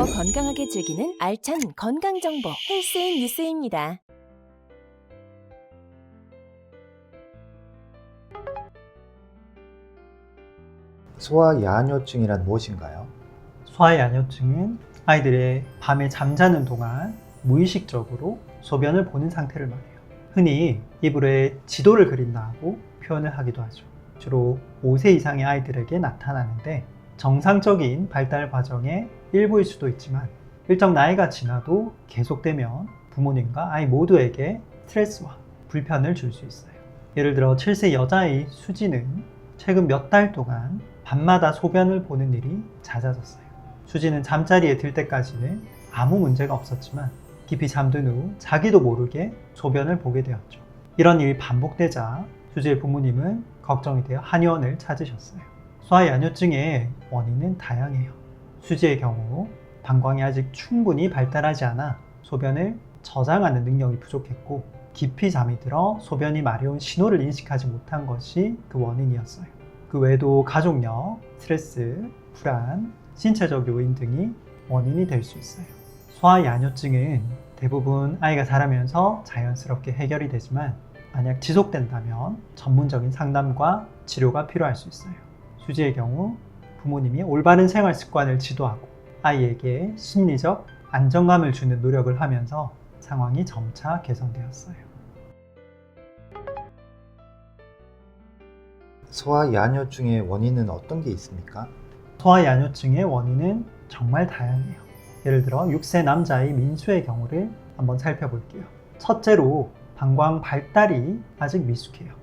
더 건강하게 즐기는 알찬 건강정보 헬스인 뉴스입니다. 소아야뇨증이란 무엇인가요? 소아야뇨증은 아이들의 밤에 잠자는 동안 무의식적으로 소변을 보는 상태를 말해요. 흔히 이불에 지도를 그린다고 표현을 하기도 하죠. 주로 5세 이상의 아이들에게 나타나는데 정상적인 발달 과정의 일부일 수도 있지만 일정 나이가 지나도 계속되면 부모님과 아이 모두에게 스트레스와 불편을 줄 수 있어요. 예를 들어 7세 여자의 수지는 최근 몇 달 동안 밤마다 소변을 보는 일이 잦아졌어요. 수지는 잠자리에 들 때까지는 아무 문제가 없었지만 깊이 잠든 후 자기도 모르게 소변을 보게 되었죠. 이런 일이 반복되자 수지의 부모님은 걱정이 되어 한의원을 찾으셨어요. 소아야뇨증의 원인은 다양해요. 수지의 경우 방광이 아직 충분히 발달하지 않아 소변을 저장하는 능력이 부족했고 깊이 잠이 들어 소변이 마려운 신호를 인식하지 못한 것이 그 원인이었어요. 그 외에도 가족력, 스트레스, 불안, 신체적 요인 등이 원인이 될 수 있어요. 소아야뇨증은 대부분 아이가 자라면서 자연스럽게 해결이 되지만 만약 지속된다면 전문적인 상담과 치료가 필요할 수 있어요. 수지의 경우 부모님이 올바른 생활 습관을 지도하고 아이에게 심리적 안정감을 주는 노력을 하면서 상황이 점차 개선되었어요. 소아야뇨증의 원인은 어떤 게 있습니까? 소아야뇨증의 원인은 정말 다양해요. 예를 들어 6세 남자의 민수의 경우를 한번 살펴볼게요. 첫째로 방광 발달이 아직 미숙해요.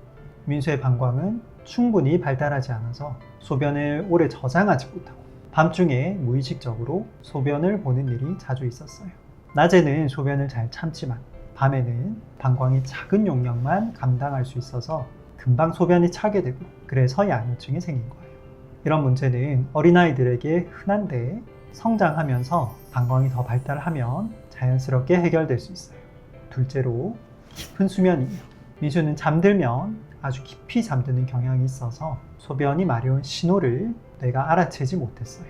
민수의 방광은 충분히 발달하지 않아서 소변을 오래 저장하지 못하고 밤중에 무의식적으로 소변을 보는 일이 자주 있었어요. 낮에는 소변을 잘 참지만 밤에는 방광이 작은 용량만 감당할 수 있어서 금방 소변이 차게 되고 그래서 야뇨증이 생긴 거예요. 이런 문제는 어린아이들에게 흔한데 성장하면서 방광이 더 발달하면 자연스럽게 해결될 수 있어요. 둘째로 깊은 수면이에요. 민수는 잠들면 아주 깊이 잠드는 경향이 있어서 소변이 마려운 신호를 뇌가 알아채지 못했어요.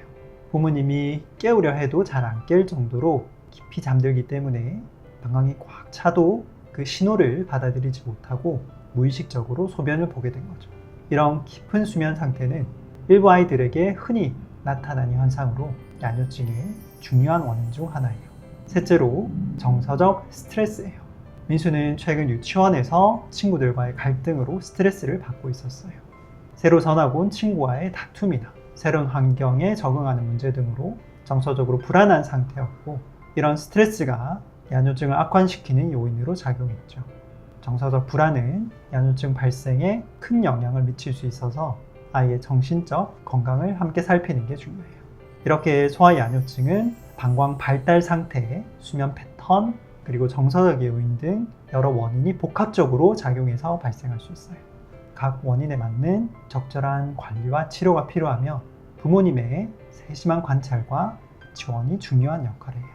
부모님이 깨우려 해도 잘 안 깰 정도로 깊이 잠들기 때문에 방광이 꽉 차도 그 신호를 받아들이지 못하고 무의식적으로 소변을 보게 된 거죠. 이런 깊은 수면 상태는 일부 아이들에게 흔히 나타나는 현상으로 야뇨증의 중요한 원인 중 하나예요. 셋째로 정서적 스트레스예요. 민수는 최근 유치원에서 친구들과의 갈등으로 스트레스를 받고 있었어요. 새로 전학 온 친구와의 다툼이나 새로운 환경에 적응하는 문제 등으로 정서적으로 불안한 상태였고 이런 스트레스가 야뇨증을 악화시키는 요인으로 작용했죠. 정서적 불안은 야뇨증 발생에 큰 영향을 미칠 수 있어서 아이의 정신적 건강을 함께 살피는 게 중요해요. 이렇게 소아야뇨증은 방광 발달 상태, 수면 패턴, 그리고 정서적 요인 등 여러 원인이 복합적으로 작용해서 발생할 수 있어요. 각 원인에 맞는 적절한 관리와 치료가 필요하며 부모님의 세심한 관찰과 지원이 중요한 역할을 해요.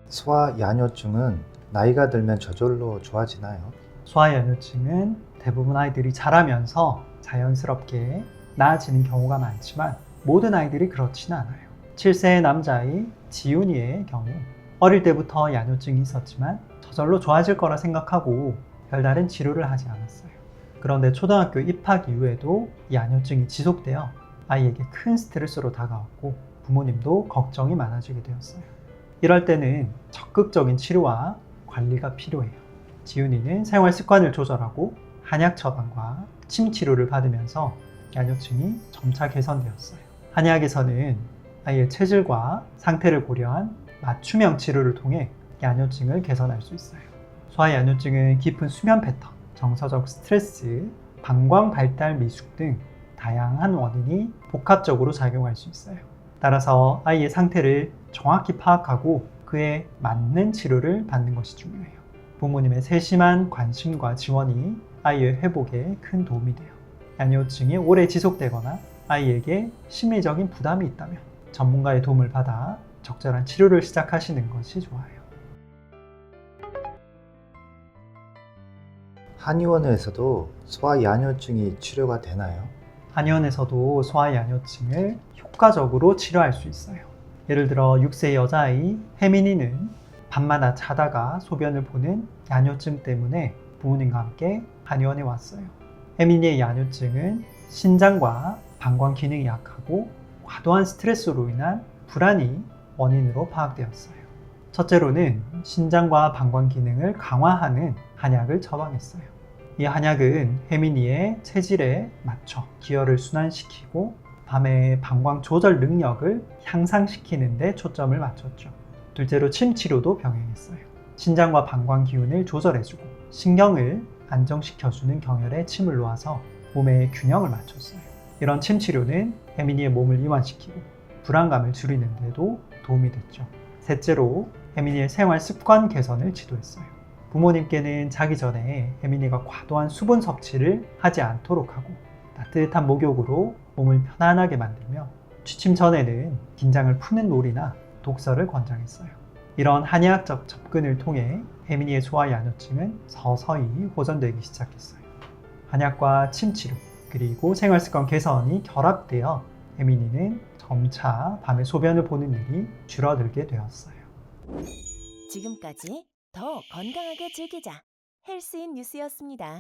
소아야뇨증은 나이가 들면 저절로 좋아지나요? 소아야뇨증은 대부분 아이들이 자라면서 자연스럽게 나아지는 경우가 많지만 모든 아이들이 그렇지는 않아요. 7세 남자의 지훈이의 경우 어릴 때부터 야뇨증이 있었지만 저절로 좋아질 거라 생각하고 별다른 치료를 하지 않았어요. 그런데 초등학교 입학 이후에도 야뇨증이 지속되어 아이에게 큰 스트레스로 다가왔고 부모님도 걱정이 많아지게 되었어요. 이럴 때는 적극적인 치료와 관리가 필요해요. 지훈이는 생활 습관을 조절하고 한약 처방과 침 치료를 받으면서 야뇨증이 점차 개선되었어요. 한의학에서는 아이의 체질과 상태를 고려한 맞춤형 치료를 통해 야뇨증을 개선할 수 있어요. 소아야뇨증은 깊은 수면 패턴, 정서적 스트레스, 방광 발달 미숙 등 다양한 원인이 복합적으로 작용할 수 있어요. 따라서 아이의 상태를 정확히 파악하고 그에 맞는 치료를 받는 것이 중요해요. 부모님의 세심한 관심과 지원이 아이의 회복에 큰 도움이 돼요. 야뇨증이 오래 지속되거나 아이에게 심리적인 부담이 있다면 전문가의 도움을 받아 적절한 치료를 시작하시는 것이 좋아요. 한의원에서도 소아야뇨증이 치료가 되나요? 한의원에서도 소아 야뇨증을 효과적으로 치료할 수 있어요. 예를 들어 6세 여자아이 혜민이는 밤마다 자다가 소변을 보는 야뇨증 때문에 부모님과 함께 한의원에 왔어요. 혜민이의 야뇨증은 신장과 방광 기능이 약하고 과도한 스트레스로 인한 불안이 원인으로 파악되었어요. 첫째로는 신장과 방광 기능을 강화하는 한약을 처방했어요. 이 한약은 혜민이의 체질에 맞춰 기혈을 순환시키고 밤의 방광 조절 능력을 향상시키는 데 초점을 맞췄죠. 둘째로 침 치료도 병행했어요. 신장과 방광 기운을 조절해주고 신경을 안정시켜주는 경혈에 침을 놓아서 몸의 균형을 맞췄어요. 이런 침 치료는 혜민이의 몸을 이완시키고 불안감을 줄이는 데도 도움이 됐죠. 셋째로 혜민이의 생활 습관 개선을 지도했어요. 부모님께는 자기 전에 혜민이가 과도한 수분 섭취를 하지 않도록 하고 따뜻한 목욕으로 몸을 편안하게 만들며 취침 전에는 긴장을 푸는 놀이나 독서를 권장했어요. 이런 한의학적 접근을 통해 혜민이의 소아 야뇨증은 서서히 호전되기 시작했어요. 한약과 침치료 그리고 생활습관 개선이 결합되어 혜민이는 점차 밤에 소변을 보는 일이 줄어들게 되었어요. 지금까지 더 건강하게 즐기자 헬스인 뉴스였습니다.